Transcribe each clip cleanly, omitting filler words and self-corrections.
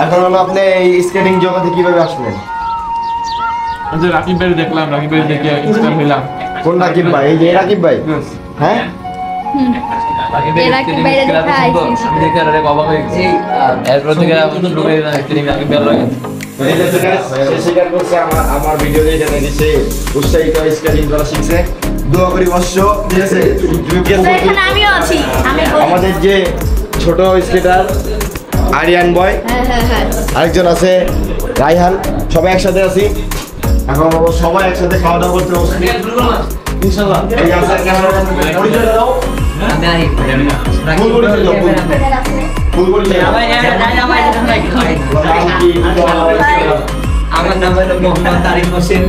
এখন হলো আপনি এই স্কেটিং জগতে কিভাবে আসলেন? যে রাকিব ভাই দেখলাম, রাকিব ভাই দেখে ইনস্পায়ার হইলাম। কোন রাকিব ভাই? এই যে রাকিব ভাই? হ্যাঁ রাকিব ভাই দেখা আইছি আমি দেখে আরে অবাক হয়ে গেছি। এরপর থেকে শুরু করে স্কেটিং রাকিব ভাই লাগে। স্বীকার করছে আমার ভিডিও দিয়ে জানিয়ে দিচ্ছে উৎসাহিত স্কেটিং করা শিখছে। দোয়া করি অবশ্য, ঠিক আছে? এখানে আমিও আছি। আমাদের যে ছোট স্কেটার আরিয়ান বয়, আরেকজন আছে রাইহান, সবাই একসাথে আছি। এখন সবাই একসাথে খাওয়া দাওয়া করতে বসছি ইনশাআল্লাহ। এই আছে ক্যামেরাম্যান, পরিচয় দাও। আমি আই ফুল পরিচয় দাও, ফুল পরিচয় দাও। আমার নাম হলো মোহাম্মদ তারিক হোসেন।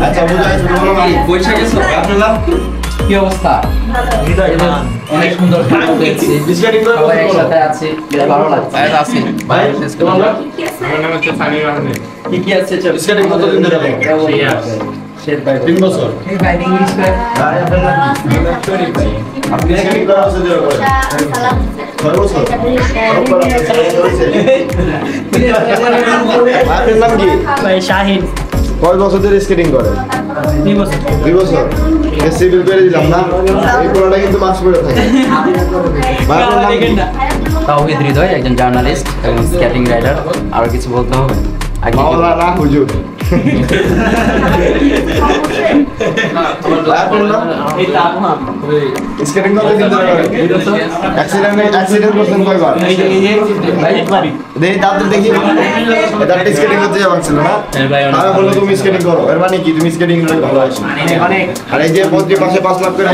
আচ্ছা বুঝাই বলো না, বৈশাখ গেছো আপনার নাম কি অবস্থা? অনেক সুন্দর দেখছি, স্কেটিং করে সবাই একসাথে আছি, বেশ ভালো লাগছে। আছি ভাই তোমার নাম? আমার নাম হচ্ছে সামির আহমেদ। কি কি আছে চল স্কেটিং কতদিন ধরে করো? শেখ ভাই 3 বছর। এই ভাই ইংলিশ করে ভাই আপনার নাম কি? শরীফ ভাই। আপনি স্কেটিং করা আছে ধরে করেন? 6 বছর। আপনার নাম কি? ভাই শাহিন। কয় বছর ধরে স্কেটিং করেন? 2 বছর। 2 বছর। সিভিল করে দিলাম না, এই পুরোটা কিন্তু মাস পড়ে থাকে। ভাই আপনার নাম কি? তাওহিদ হৃদয়, একজন জার্নালিস্ট এবং স্কেটিং রাইডার। আর কিছু বলতে হবে? আগে মাওলানা হুজুর। আপনার নাম? এটা আপন স্কেটিং কতদিন ধরে করেন? অ্যাক্সিডেন্ট করছেন কয়বার? দেখি তাদের দেখি, এটা স্কেটিং করতে যাওয়া ছিল না? আমি বললো তুমি স্কেটিং করো, এর মানে কি তুমি স্কেটিং করে ভালো আছো? আর এই যে মন্ত্রী পাশে 5 লাখ করে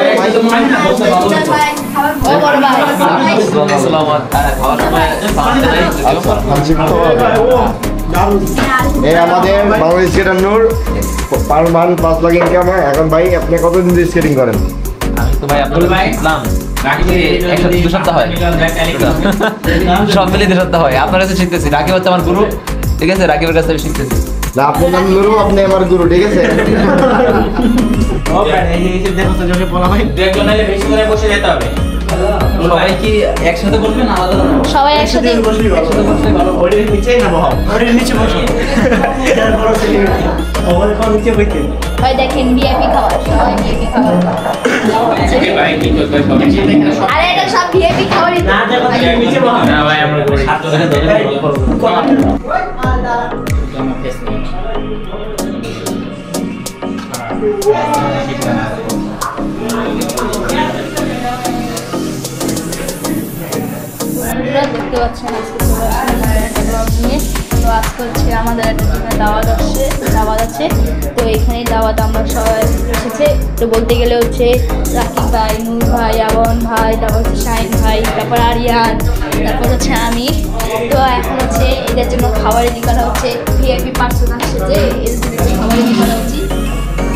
এই আমাদের বাংলাদেশ স্কেটার নূর পার মান 5 লাখ ইনকাম হয়। এখন ভাই আপনি কতদিন ধরে স্কেটিং করেন? তো ভাই আব্দুল ভাই ইসলাম রাকিব একসাথে 2 সপ্তাহ হয়, সব মিলে 2 সপ্তাহ হয়। আপনার কাছে শিখতেছি, রাকিব হচ্ছে আমার গুরু, ঠিক আছে? রাকিবের কাছে আমি শিখতেছি। না আপনার নাম নুরু, আপনি আমার গুরু, ঠিক আছে? সবাই কি একসাথে বলবেন আলাদা আলাদা? সবাই একসাথে বসলে ভালো। ভাই দেখেন ভিআইপি খাবার, সবাই ভিআইপি খাবার। আরে এটা সব ভিআইপি খাবারই তো। না ভাই আমরা করি। বন্ধুরা দেখতে পাচ্ছেন আজকে চলে আসলাম একটা ব্লগ নিয়ে। তো আজকে হচ্ছে আমাদের একটা দাওয়াত আছে। তো এখানেই দাওয়াত আমরা সবাই এসেছে। তো বলতে গেলে হচ্ছে রাকিব ভাই, নূর ভাই, আবন ভাই, তারপর হচ্ছে শাহিন ভাই, তারপর আরিয়ান, তারপর হচ্ছে আমি। তো এখন হচ্ছে এদের জন্য খাবারের দিকানো হচ্ছে, ভিআইপি পার্সন আসছে যে এদের জন্য একটু খাবারের দিকানো উচিত।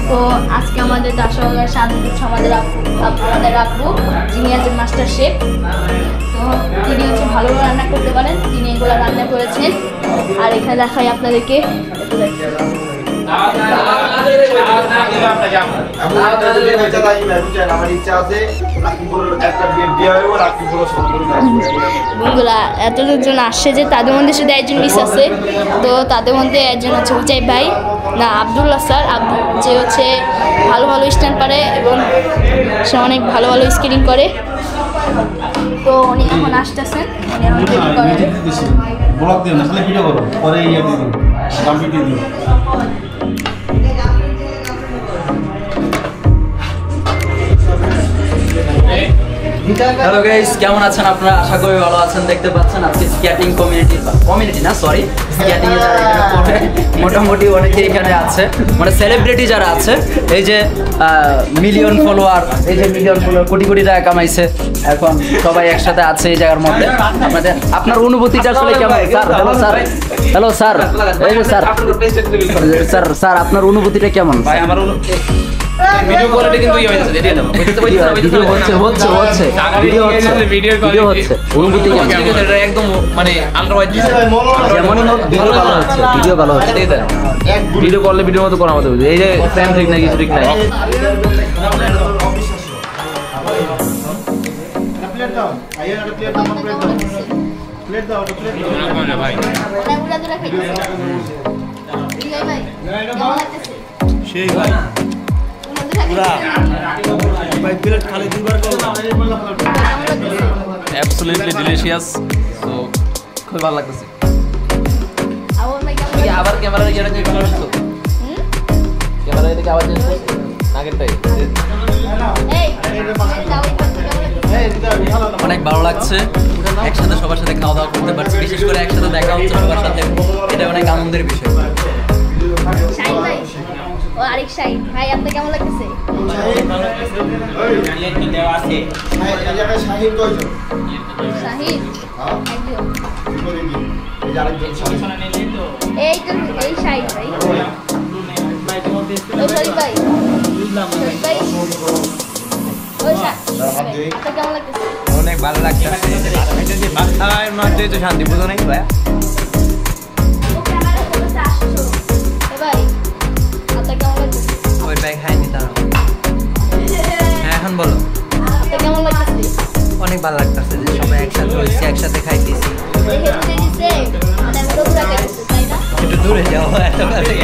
তো আজকে আমাদের দাসওয়ালার সাথে হচ্ছে আমাদের আপু যিনি আছেন মাস্টার শেফ। তো তিনি হচ্ছে ভালো রান্না করতে পারেন, তিনি এগুলো রান্না করেছেন। আর এখানে দেখাই আপনাদেরকে, বন্ধুরা এতজন আসছে যে তাদের মধ্যে শুধু একজন মিস আছে। তো তাদের মধ্যে একজন হচ্ছে উচাই ভাই, না আবদুল্লাহ স্যার, যে হচ্ছে ভালো ভালো স্ট্যান্ড পারে এবং সে অনেক ভালো ভালো স্কেটিং করে। তো উনি এখন আসতেছেন, উনি এখন রেডি করেন। ব্লগ দিও না, খালি ভিডিও করো, পরে ইয়ে দিয়ে দিও, কমপ্লিট দিয়ে দিও। হ্যালো গাইস, কেমন আছেন আপনারা? আশা করি ভালো আছেন। দেখতে পাচ্ছেন আজকে স্কেটিং কমিউনিটি না সরি স্কেটিং এ যারা এখানে পড়ে মোটামুটি অনেকে এখানে আছে, মানে সেলিব্রিটি যারা আছে, এই যে মিলিয়ন ফলোয়ার, কোটি কোটি টাকা কামাইছে, এখন সবাই একসাথে আছে এই জায়গার মধ্যে। আপনার অনুভূতিটা আসলে কেমন? হ্যালো স্যার, এই যে স্যার আপনার অনুভূতিটা কেমন? ভাই আমার ভিডিও কোয়ালিটি কিন্তু ইয়ে হইছে, দিয়ে দাও। ভিডিও হচ্ছে। অনুভূতি কেমন? এটা একদম মানে আলট্রা ওয়াইড দিছে। যেমন ভিডিও ভালো হচ্ছে। ভিডিও করলে ভিডিওর মতো করা আমাদের এই যে ফ্রেম ঠিক না, কিছু ঠিক নাই। ভাইয়া একটা প্লেট নাম্বার প্লেট দাও প্লেট দাও প্লেট দাও ভাই মানে উড়া দুরা খাইতেছে বিজয় ভাই কেমন লাগতেছে সেই ভাই উড়া দুরা খাইতেছে ভাই প্লেট খালি দুইবার করো কেমন লাগতেছে অ্যাবসলিউটলি ডিলিশিয়াস। তো খুব ভালো লাগতেছে। আবার ভাই কেমন কি আবার ক্যামেরার ইয়েটা চেঞ্জ করছো? হুম ক্যামেরা এদিকে আবার চেঞ্জ করছো? আগেরটাই। এই দাও কেমন লাগতেছে এই দিদা ভালো না অনেক ভালো লাগছে একসাথে সবার সাথে খাওয়া দাওয়া করতে পারছি, বিশেষ করে একসাথে দেখা হচ্ছে সবার সাথে, এটা অনেক আনন্দের বিষয়। শাহিন ভাই ও আরেক শাহিন ভাই আপনার কেমন লাগতেছে এই জায়গায় শাহিন কয়জন? শাহিন হ্যাঁ একজন কি করে কি? এই যে আরেকজন শাহিন। এই তো এই শাহিন ভাই ও শরীফ ভাই শরীফ ভাই ও হাত দিই। আপনার কেমন লাগতেছে অনেক ভালো লাগতেছে। এটা যে বাসার মধ্যে তো শান্তি বুঝো নাই ভাই। ও ক্যামেরা ফোকাসে আসছো এ ভাই আপনার কেমন লাগতেছে ওই ব্যাগ খাইনি তারা। হ্যাঁ এখন বলো। আপনার কেমন লাগতেছে অনেক ভালো লাগতেছে যে সবাই একসাথে হয়েছি, একসাথে খাইতেছি। দেখে বুঝে দিছে মানে উড়া দুরা খাইতেছে তাই না একটু দূরে যাও এত কাছে।